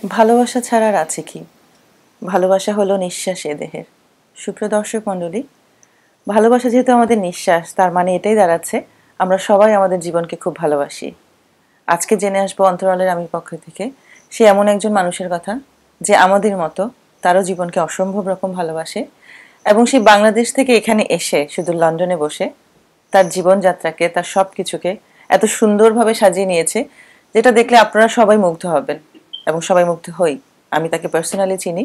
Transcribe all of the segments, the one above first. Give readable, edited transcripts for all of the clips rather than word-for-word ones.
ভালোবাসা ছাড়া আর আছে কি? ভালোবাসা হলো নিঃশ্বাস এ দেহের। সুপ্রিয় দর্শক মণ্ডলী, ভালোবাসা যেহেতু আমাদের নিঃশ্বাস, তার মানে এটাই দাঁড়াচ্ছে আমরা সবাই আমাদের জীবনকে খুব ভালোবাসি। আজকে জেনে আসবো অন্তরালের আমির পক্ষ থেকে সে এমন একজন মানুষের কথা যে আমাদের মতো তারও জীবনকে অসম্ভব রকম ভালোবাসে, এবং সে বাংলাদেশ থেকে এখানে এসে শুধু লন্ডনে বসে তার জীবনযাত্রাকে, তার সব কিছুকে এত সুন্দরভাবে সাজিয়ে নিয়েছে, যেটা দেখলে আপনারা সবাই মুগ্ধ হবেন এবং সবাই মুগ্ধ হই। আমি তাকে পার্সোনালি চিনি।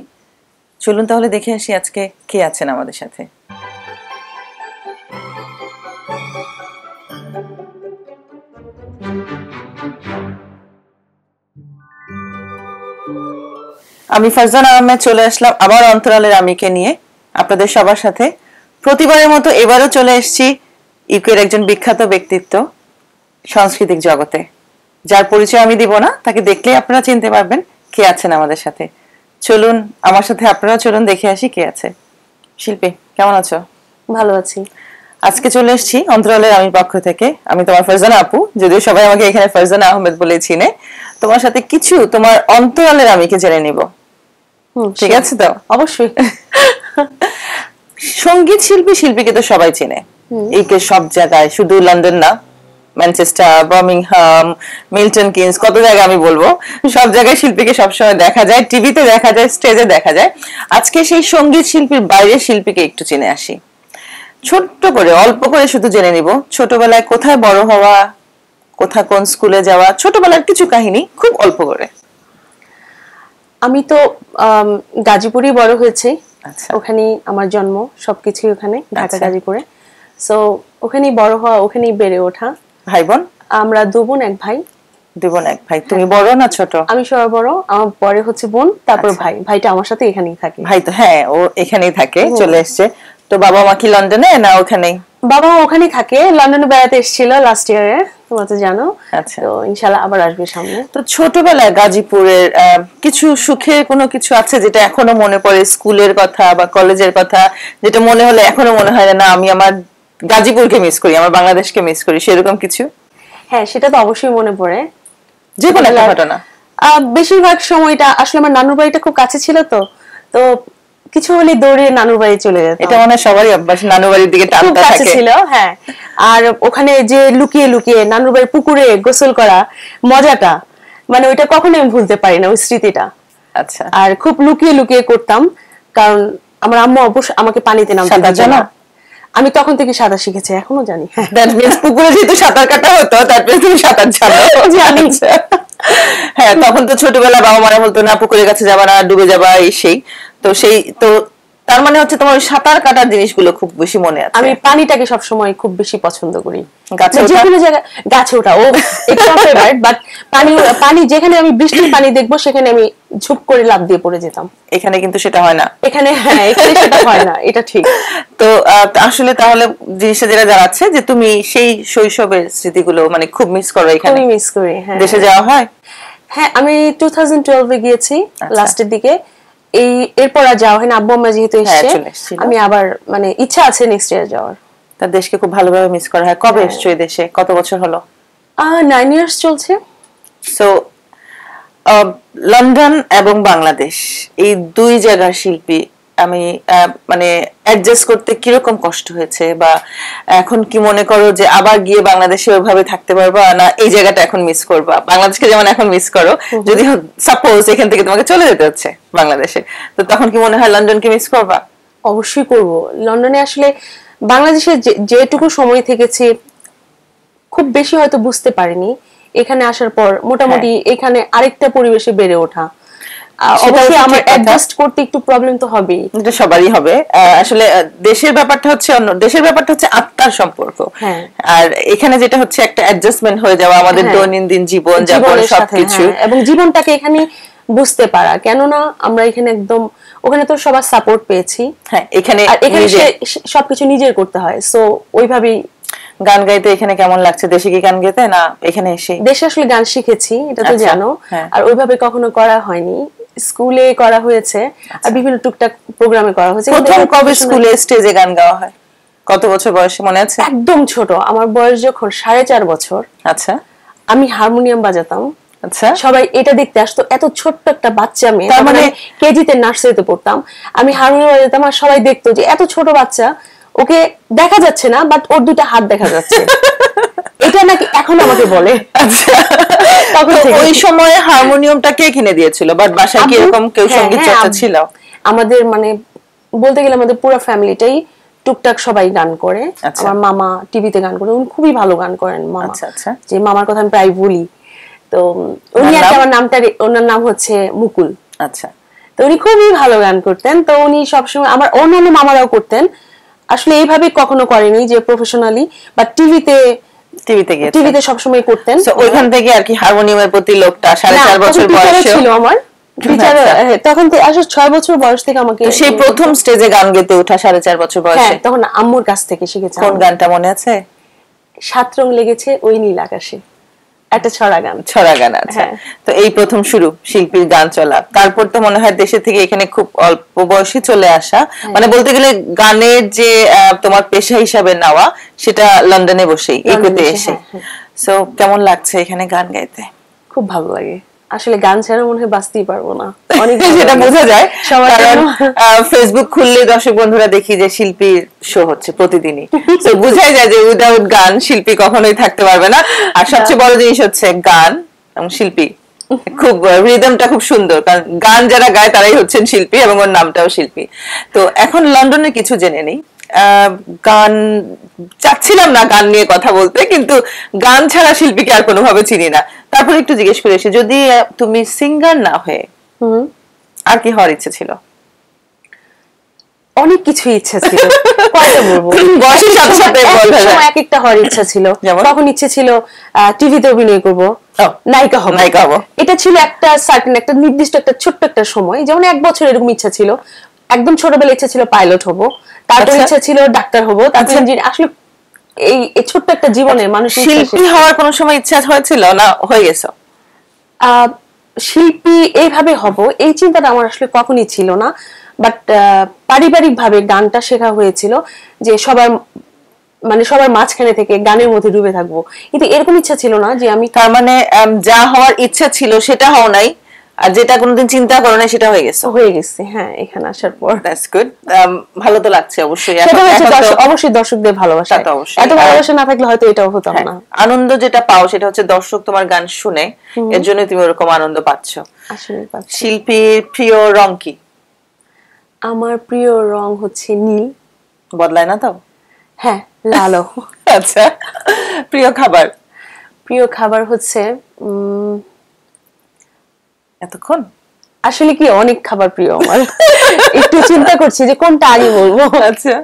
চলুন তাহলে দেখে আসি আজকে কে আছেন আমাদের সাথে। আমি ফারজানা আহমেদ চলে আসলাম আবার অন্তরালের আমিকে নিয়ে আপনাদের সবার সাথে। প্রতিবারের মতো এবারও চলে এসেছি ইউকের একজন বিখ্যাত ব্যক্তিত্ব সাংস্কৃতিক জগতে, যার পরিচয় আমি দিব না, তাকে দেখলেই আপনারা চিনতে পারবেন কে আছেন আমাদের সাথে। চলুন আমার সাথে আপনারা চলুন দেখে আসি কে আছে। শিল্পী, কেমন আছো? ভালো আছি। আজকে চলে এসেছি অন্তরালের আমির পক্ষ থেকে। আমি তোমার ফারজানা আপু, যদিও সবাই আমাকে এখানে ফারজানা আহমেদ বলে চিনে। তোমার সাথে কিছু তোমার অন্তরালের আমিকে জেনে নিব, ঠিক আছে তো? অবশ্যই। সঙ্গীত শিল্পী শিল্পীকে তো সবাই চিনে এইকে সব জায়গায়, শুধু লন্ডন না, ম্যানচেস্টার, বার্মিংহাম, মিল্টন কিনস, কত জায়গা আমি বলবো, সব জায়গায় শিল্পীকে সবসময় দেখা যায়, টিভিতে দেখা যায়, স্টেজে দেখা যায়। আজকে সেই সঙ্গীত শিল্পীর বাইরের শিল্পীকে একটু চিনে আসি, ছোট্ট করে অল্প করে শুধু জেনে নিব। ছোটবেলায় কোথায় বড় হওয়া, কোথায় কোন স্কুলে যাওয়া, ছোটবেলার কিছু কাহিনী খুব অল্প করে। আমি তো গাজীপুরেই বড় হয়েছি। আচ্ছা, ওখানেই আমার জন্ম, সবকিছু ওখানে, ঢাকা আচ্ছা। গাজীপুরে। সো ওখানেই বড় হওয়া, ওখানেই বেড়ে ওঠা। ভাই বোন? আমরা 2 বোন 1 ভাই। 2 বোন 1 ভাই। তুমি বড় না ছোট? আমি সবার বড়, আমার পরে হচ্ছে বোন, তারপর আচ্ছা। ভাই। ভাইটা আমার সাথে এখানেই থাকে। ভাই তো হ্যাঁ, ও এখানেই থাকে, চলে এসছে। তো বাবা মা কি লন্ডনে না ওখানেই? বাবা ওখানেই থাকে, লন্ডনে বেড়াতে এসেছিল লাস্ট ইয়ারে, তোমরা তো জানো। আচ্ছা। তো ইনশাআল্লাহ আবার আসবে সামনে। তো ছোটবেলায় গাজীপুরের কিছু সুখের কোনো কিছু আছে যেটা এখনো মনে পড়ে, স্কুলের কথা বা কলেজের কথা, যেটা মনে হলে এখনো মনে হয় না আমি আমার গাজীপুরকে মিস করি, আমার বাংলাদেশকে মিস করি, সেরকম কিছু? হ্যাঁ, সেটা তো অবশ্যই মনে পড়ে। যে কোনো একটা ঘটনা। বেশিরভাগ সময়টা আসলে আমার নানুর বাড়িটা খুব কাছে ছিল, তো তো কিছু হলে দৌড়ে নানুর বাড়ি চলে যেতাম। এটা মনে হয় সবারই অভ্যাস, নানুর বাড়ির দিকে খুব টানটা কাছে থাকে। ছিল, হ্যাঁ। আর ওখানে যে লুকিয়ে লুকিয়ে নানুর বাড়ির পুকুরে গোসল করা মজাটা, মানে ওইটা কখনোই আমি ভুলতে পারি না, ওই স্মৃতিটা। আচ্ছা। আর খুব লুকিয়ে লুকিয়ে করতাম, কারণ আমার আম্মু অবশ্যই আমাকে পানিতে নামতে সাঁতার দিত জানো? না। আমি তখন থেকে সাঁতার শিখেছি, এখনো জানি। দ্যাট মিন্স পুকুরে যেহেতু সাঁতার কাটা হতো, দ্যাট মিন্স তুমি সাঁতার জানো। জানি। হ্যাঁ, তখন তো ছোটবেলা বাবা মারা বলতো না পুকুরের কাছে যাবা না, ডুবে যাবা, এই সেই। তো সেই তো তার মানে হচ্ছে তোমার ওই সাঁতার কাটার জিনিসগুলো খুব বেশি মনে আছে। আমি পানিটাকে সবসময় খুব বেশি পছন্দ করি। গাছে যে ওঠা? কোনো জায়গায় গাছে ওঠা, ও এটা আমার ফেভারিট। বাট পানি যেখানে আমি বৃষ্টির পানি দেখবো, সেখানে আমি ঝুপ করে লাফ দিয়ে পড়ে যেতাম। এখানে কিন্তু সেটা হয় না। এখানে, হ্যাঁ, এখানে সেটা হয় না, এটা ঠিক। তো আসলে তাহলে জিনিসটা যেটা জানাচ্ছে যে তুমি সেই শৈশবের স্মৃতিগুলো মানে খুব মিস করো এখানে। আমি মিস করি, হ্যাঁ। দেশে যাওয়া হয়? হ্যাঁ, আমি 2012 এ গিয়েছি, লাস্টের দিকে। এরপর আর যাওয়া হয়নি, আব্বু আম্মা যেহেতু এসেছে। আমি আবার মানে ইচ্ছা আছে নেক্সট ইয়ার যাওয়ার। তার দেশকে খুব ভালোভাবে মিস করা হয়। কবে এসছো এই দেশে? কত বছর হলো? 9 ইয়ার্স চলছে। সো লন্ডন এবং বাংলাদেশ, এই দুই জায়গার শিল্পী আমি মানে অ্যাডজাস্ট করতে কিরকম কষ্ট হয়েছে, বা এখন কি মনে করো যে আবার গিয়ে বাংলাদেশে ওইভাবে থাকতে পারবা না এই জায়গাটা এখন মিস করবা? বাংলাদেশকে যেমন এখন মিস করো, যদি সাপোজ এখান থেকে তোমাকে চলে যেতে হচ্ছে বাংলাদেশে, তো তখন কি মনে হয় লন্ডনকে মিস করবা? অবশ্যই করব। লন্ডনে আসলে বাংলাদেশে যেটুকু সময় থেকেছি, খুব বেশি হয়তো বুঝতে পারিনি। এখানে আসার পর মোটামুটি এখানে আরেকটা পরিবেশে বেড়ে ওঠা, অবশ্যই আমার অ্যাডজাস্ট করতে একটু প্রবলেম তো হবেই। এটা সবারই হবে। আসলে দেশের ব্যাপারটা হচ্ছে অন্য, দেশের ব্যাপারটা হচ্ছে আত্মার সম্পর্ক। আর এখানে যেটা হচ্ছে একটা অ্যাডজাস্টমেন্ট হয়ে যাওয়া আমাদের দৈনন্দিন জীবন যাপন সবকিছু, এবং জীবনটাকে এখানে বুঝতে পারা। কেননা আমরা এখানে একদম, ওখানে তো সবার সাপোর্ট পেয়েছি। হ্যাঁ, এখানে সবকিছু নিজের করতে হয়। সো ওইভাবেই গান গাইতে এখানে কেমন লাগছে? দেশে কি গান গেতে না এখানে এসে? দেশে আসলে গান শিখেছি, এটা তো জানো। আর ওইভাবে কখনো করা হয়নি। স্কুলে করা হয়েছে, আর বিভিন্ন টুকটাক প্রোগ্রামে করা হয়েছে। প্রথম কবে স্কুলে স্টেজে গান গাওয়া হয়? কত বছর বয়সে মনে আছে? একদম ছোট, আমার বয়স যখন 4.5 বছর। আচ্ছা। আমি হারমোনিয়াম বাজাতাম। আচ্ছা সবাই এটা দেখতে আসতো, এত ছোট্ট একটা বাচ্চা মেয়ে, তার মানে কেজিতে নার্সারিতে পড়তাম, আমি হারমোনিয়াম বাজাতাম আর সবাই দেখতো যে এত ছোট বাচ্চা, ওকে দেখা যাচ্ছে না বাট ওর দুটো হাত দেখা যাচ্ছে। এটা নাকি এখন আমাকে বলে। আচ্ছা তখন থেকে। ওই সময় হারমোনিয়ামটা কে কিনে দিয়েছিল, বাট বাসায় কি এরকম কেউ সঙ্গীত চর্চা ছিল? আমাদের মানে বলতে গেলে আমাদের পুরো ফ্যামিলিটাই টুকটাক সবাই গান করে। আমার মামা টিভিতে গান করে, উনি খুবই ভালো গান করেন মামা। যে মামার কথা আমি প্রায় বলি, তো উনি একটা, আমার নামটা, ওনার নাম হচ্ছে মুকুল। আচ্ছা, তো উনি খুবই ভালো গান করতেন, তো উনি সবসময়, আমার অন্যান্য মামারাও করতেন, আসলে এইভাবে কখনো করেনি যে প্রফেশনালি, বা টিভিতে সবসময় করতেন। ওইখান থেকে আর কি হারমোনিয়ামের প্রতি লোকটা 4.5 বছর বয়সে ছিল আমার টিচার, তখন তো আসলে 6 বছর বয়স থেকে আমাকে, সেই প্রথম স্টেজে গান গেতে ওঠা 4.5 বছর বয়সে, তখন আম্মুর কাছ থেকে শিখেছি। কোন গানটা মনে আছে? 7 রং লেগেছে ওই নীল আকাশে, একটা ছড়া গান। আচ্ছা, তো এই প্রথম শুরু শিল্পীর গান চলা, তারপর তো মনে হয় দেশে থেকে এখানে খুব অল্প বয়সে চলে আসা, মানে বলতে গেলে গানের যে তোমার পেশা হিসাবে নেওয়া, সেটা লন্ডনে বসেই ইকোতে এসে। সো কেমন লাগছে এখানে গান গাইতে? খুব ভালো লাগে আসলে, গান ছাড়া মনে হয় বাঁচতেই পারবো না, অনেক যেটা বোঝা যায়। কারণ ফেসবুক খুললে দর্শক বন্ধুরা দেখি যে শিল্পীর শো হচ্ছে প্রতিদিনই, তো বোঝাই যায় যে উইদাউট গান শিল্পী কখনোই থাকতে পারবে না। আর সবচেয়ে বড় জিনিস হচ্ছে গান এবং শিল্পী, খুব রিদমটা খুব সুন্দর, কারণ গান যারা গায় তারাই হচ্ছেন শিল্পী এবং ওর নামটাও শিল্পী। তো এখন লন্ডনের কিছু জেনে নেই। গান চাচ্ছিলাম না গান নিয়ে কথা বলতে, কিন্তু গান ছাড়া শিল্পীকে আর কোনোভাবে চিনি না। তারপর একটু জিজ্ঞেস করে এসে, যদি তুমি সিঙ্গার না হয়ে আর কি হওয়ার ইচ্ছে ছিল? অনেক কিছু ইচ্ছা ছিল, কয়টা বলবো, বয়সের সাথে সাথে এক একটা হওয়ার ইচ্ছা ছিল। তখন ইচ্ছে ছিল টিভিতে অভিনয় করব, নায়িকা হব। এটা ছিল একটা সার্টেন, একটা নির্দিষ্ট একটা ছোট্ট একটা সময়, যেমন 1 বছর এরকম ইচ্ছা ছিল। একদম ছোটবেলায় ইচ্ছা ছিল পাইলট হব, তারপর ইচ্ছা ছিল ডাক্তার হব, তারপর ইঞ্জিনিয়ার। আসলে এই ছোট্ট একটা জীবনে মানুষের শিল্পী হওয়ার কোনো সময় ইচ্ছা হয়েছিল না, হয়ে গেছে? শিল্পী এইভাবে হব এই চিন্তাটা আমার আসলে কখনই ছিল না, বাট পারিবারিক ভাবে গানটা শেখা হয়েছিল, যে সবার মাঝখানে থেকে গানের মধ্যে ডুবে থাকবো, কিন্তু এরকম ইচ্ছা ছিল না যে আমি, তার মানে যা হওয়ার ইচ্ছা ছিল সেটা হও নাই, আর যেটা কোনোদিন চিন্তা করো না সেটা হয়ে গেছে। হ্যাঁ, এখানে আসার পর। That's good. ভালো তো লাগছে অবশ্যই। অবশ্যই দর্শকদের ভালোবাসা, এত ভালোবাসা না থাকলে হয়তো এটাও হতো না। আনন্দ যেটা পাও সেটা হচ্ছে দর্শক তোমার গান শুনে, এর জন্য তুমি ওরকম আনন্দ পাচ্ছ। শিল্পীর প্রিয় রং কি? আমার প্রিয় রং হচ্ছে নীল। বদলায় না তো? হ্যাঁ, লালও। আচ্ছা, প্রিয় খাবার? প্রিয় খাবার হচ্ছে এতক্ষণ আসলে কি অনেক খাবার প্রিয় আমার, একটু চিন্তা করছি যে কোনটা আগে বলবো। আচ্ছা,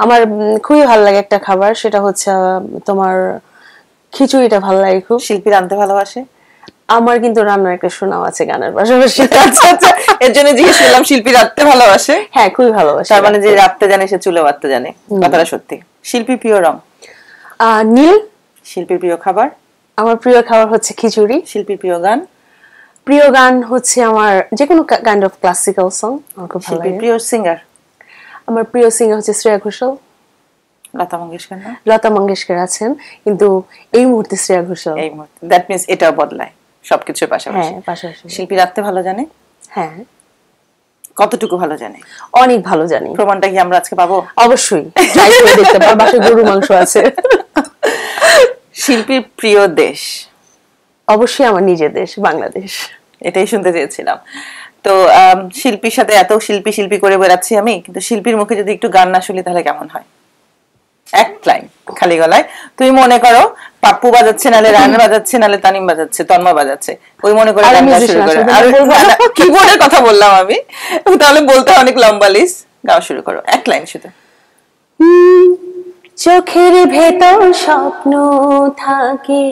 আমার খুবই ভালো লাগে একটা খাবার, সেটা হচ্ছে তোমার খিচুড়িটা ভালো লাগে খুব। শিল্পী রাঁধতে ভালোবাসে? আমার কিন্তু রান্নার একটা সুনাম আছে গানের পাশাপাশি। আচ্ছা, এর জন্য জিজ্ঞেস করলাম। শিল্পী রাঁধতে ভালোবাসে? হ্যাঁ, খুবই ভালোবাসে। তার মানে যে রাঁধতে জানে সে চুলো বাঁধতে জানে, কথাটা সত্যি। শিল্পীর প্রিয় রং? নীল। শিল্পীর প্রিয় খাবার? আমার প্রিয় খাবার হচ্ছে খিচুড়ি। শিল্পীর প্রিয় গান? প্রিয় গান হচ্ছে আমার যে কোনো কাইন্ড অফ ক্লাসিক্যাল সং আমার খুব ভালো লাগে। প্রিয় সিঙ্গার? আমার প্রিয় সিঙ্গার হচ্ছে শ্রেয়া ঘোষাল। লতা মঙ্গেশকর না? লতা মঙ্গেশকর আছেন, কিন্তু এই মুহূর্তে শ্রেয়া ঘোষাল। এই মুহূর্তে দ্যাট মিন্স এটাও বদলায় সবকিছুর পাশাপাশি। হ্যাঁ, পাশাপাশি। শিল্পী রাঁধতে ভালো জানে? হ্যাঁ। কতটুকু ভালো জানে? অনেক ভালো জানি। প্রমাণটা কি আমরা আজকে পাবো? অবশ্যই, ট্রাই করে দেখতে পারো, বাসায় গরু মাংস আছে। শিল্পীর প্রিয় দেশ? অবশ্যই আমার নিজের দেশ বাংলাদেশ। এটাই শুনতে চেয়েছিলাম। তো শিল্পীর সাথে এত শিল্পী করে বেড়াচ্ছি আমি, কিন্তু শিল্পীর মুখে যদি একটু গান না শুনি তাহলে কেমন হয়? এক লাইন খালি গলায়। তুমি মনে করো পাপ্পু বাজাচ্ছে, নালে রায়না বাজাচ্ছে, নালে তানিম বাজাচ্ছে, তন্ময় বাজাচ্ছে, ওই মনে করে গানটা শুরু করো। আর কিবোর্ডের কথা বললাম আমি, তাহলে বলতে অনেক লম্বা লিস্ট। গাও শুরু করো, এক লাইন শুধু। চোখের ভেতর স্বপ্ন থাকে,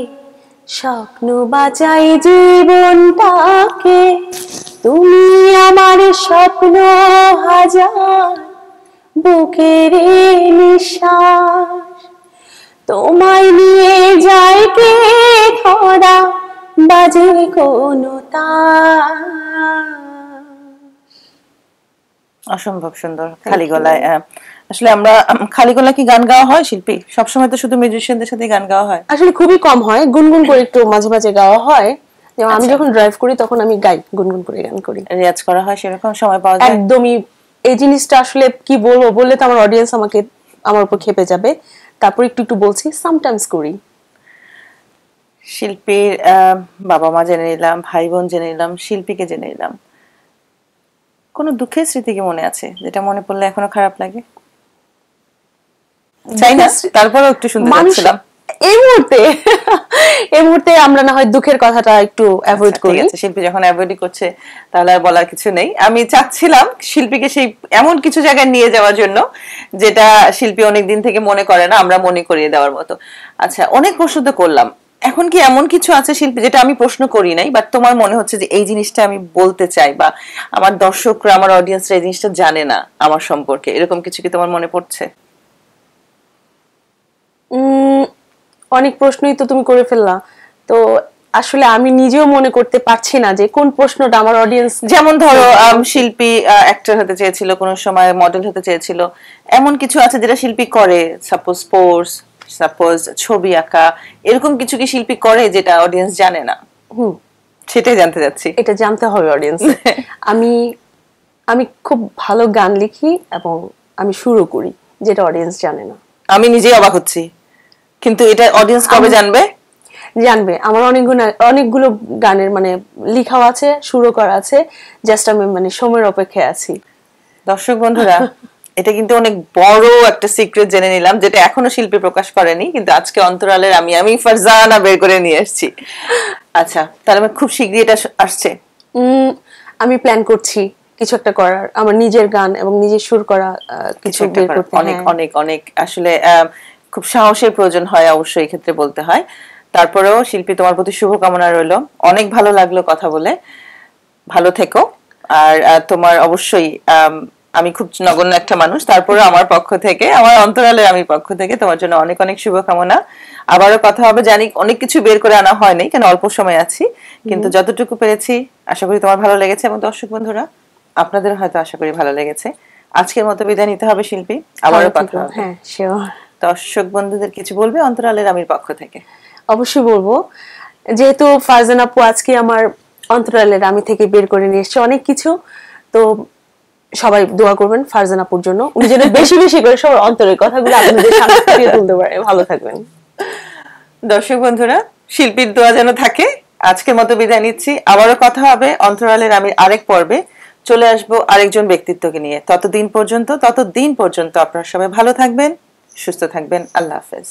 স্বপ্ন বাঁচাই জীবনটাকে, তুমি আমার স্বপ্ন হাজার, বুকের নিঃশ্বাস, তোমায় নিয়ে যায় কে ধরা, বাজে কোনো তার। অসম্ভব সুন্দর খালি গলায় আসলে আমরা খালি গলা কি গান গাওয়া হয় শিল্পী? সবসময় তো শুধু মিউজিশিয়ানদের সাথে গান গাওয়া হয়। আসলে খুবই কম হয়, গুনগুন করে একটু মাঝে মাঝে গাওয়া হয়। যেমন আমি যখন ড্রাইভ করি তখন আমি গাই, গুনগুন করে গান করি। রেয়াজ করা হয় সেরকম সময় পাওয়া যায়? একদমই। এই জিনিসটা আসলে কি বলবো, বললে তো আমার অডিয়েন্স আমার উপর খেপে যাবে। তারপর একটু একটু বলছি, সামটাইমস করি। শিল্পীর বাবা মা জেনে নিলাম, ভাই বোন জেনে নিলাম, শিল্পীকে জেনে নিলাম। কোনো দুঃখের স্মৃতি কি মনে আছে যেটা মনে পড়লে এখনো খারাপ লাগে? চাই না, তারপরেও একটু শুনতে চাচ্ছিলাম। এই মুহূর্তে আমরা না হয় দুঃখের কথাটা একটু অ্যাভয়েড করি। ঠিক আছে, শিল্পী যখন অ্যাভয়েড করছে তাহলে আর বলার কিছু নেই। আমি চাচ্ছিলাম শিল্পীকে সেই এমন কিছু জায়গায় নিয়ে যাওয়ার জন্য যেটা শিল্পী অনেকদিন থেকে মনে করে না, আমরা মনে করিয়ে দেওয়ার মতো। আচ্ছা, অনেক প্রশ্ন তো করলাম, এখন কি এমন কিছু আছে শিল্পী যেটা আমি প্রশ্ন করি নাই বাট তোমার মনে হচ্ছে যে এই জিনিসটা আমি বলতে চাই, বা আমার দর্শকরা, আমার অডিয়েন্সরা এই জিনিসটা জানে না আমার সম্পর্কে, এরকম কিছু কি তোমার মনে পড়ছে? অনেক প্রশ্নই তো তুমি করে ফেললা, তো আসলে আমি নিজেও মনে করতে পারছি না যে কোন প্রশ্নটা আমার অডিয়েন্স। যেমন ধরো শিল্পী অ্যাক্টর হতে চেয়েছিল, কোন সময় মডেল হতে চেয়েছিল, এমন কিছু আছে যেটা শিল্পী করে? সাপোজ স্পোর্টস, সাপোজ ছবি আঁকা, এরকম কিছু কি শিল্পী করে যেটা অডিয়েন্স জানে না? সেটাই জানতে চাচ্ছি। এটা জানতে হবে অডিয়েন্স। আমি আমি খুব ভালো গান লিখি এবং আমি সুরও করি, যেটা অডিয়েন্স জানে না। আমি নিজেই অবাক হচ্ছি, কিন্তু এটা অডিয়েন্স কবে জানবে? জানবে। আমার অনেকগুলো গানের মানে লিখাও আছে, সুরও করা আছে, জাস্ট আমি মানে সময়ের অপেক্ষায় আছি। দর্শক বন্ধুরা, এটা কিন্তু অনেক বড় একটা সিক্রেট জেনে নিলাম, যেটা এখনো শিল্পী প্রকাশ করেনি, কিন্তু আজকে অন্তরালের আমি ফারজানা বের করে নিয়ে এসেছি। আচ্ছা, তাহলে খুব শীঘ্রই এটা আসছে? আমি প্ল্যান করছি কিছু একটা করার, আমার নিজের গান এবং নিজের সুর করা কিছু বের করতে। অনেক অনেক অনেক আসলে খুব সাহসের প্রয়োজন হয় অবশ্যই, এই ক্ষেত্রে বলতে হয়। তারপরেও শিল্পী, তোমার প্রতি শুভকামনা রইলো। অনেক ভালো লাগলো কথা বলে, ভালো থেকো। আর তোমার অবশ্যই আমি খুব নগণ্য একটা মানুষ, তারপরে আমার পক্ষ থেকে, আমার অন্তরালের আমি পক্ষ থেকে তোমার জন্য অনেক অনেক শুভকামনা। আবারও কথা হবে। জানি অনেক কিছু বের করে আনা হয়নি, কেন অল্প সময় আছি, কিন্তু যতটুকু পেরেছি আশা করি তোমার ভালো লেগেছে, এবং দর্শক বন্ধুরা আপনাদের হয়তো আশা করি ভালো লেগেছে। আজকের মতো বিদায় নিতে হবে শিল্পী, আবারও কথা হবে। হ্যাঁ, শিওর। দর্শক বন্ধুদের কিছু বলবে অন্তরালের আমির পক্ষ থেকে? অবশ্যই বলবো, যেহেতু ফারজানা আপু আজকে আমার অন্তরালের আমি থেকে বের করে নিয়ে এসেছে অনেক কিছু, তো সবাই দোয়া করবেন ফারজানা আপুর জন্য, উনি যেন বেশি বেশি করে সবার অন্তরের কথাগুলো আপনাদের সামনে ফুটিয়ে তুলতে পারে। ভালো থাকবেন দর্শক বন্ধুরা, শিল্পীর দোয়া যেন থাকে। আজকের মতো বিদায় নিচ্ছি, আবারও কথা হবে অন্তরালের আমির আরেক পর্বে। চলে আসবো আরেকজন ব্যক্তিত্বকে নিয়ে। ততদিন পর্যন্ত আপনারা সবাই ভালো থাকবেন, সুস্থ থাকবেন। আল্লাহ হাফেজ।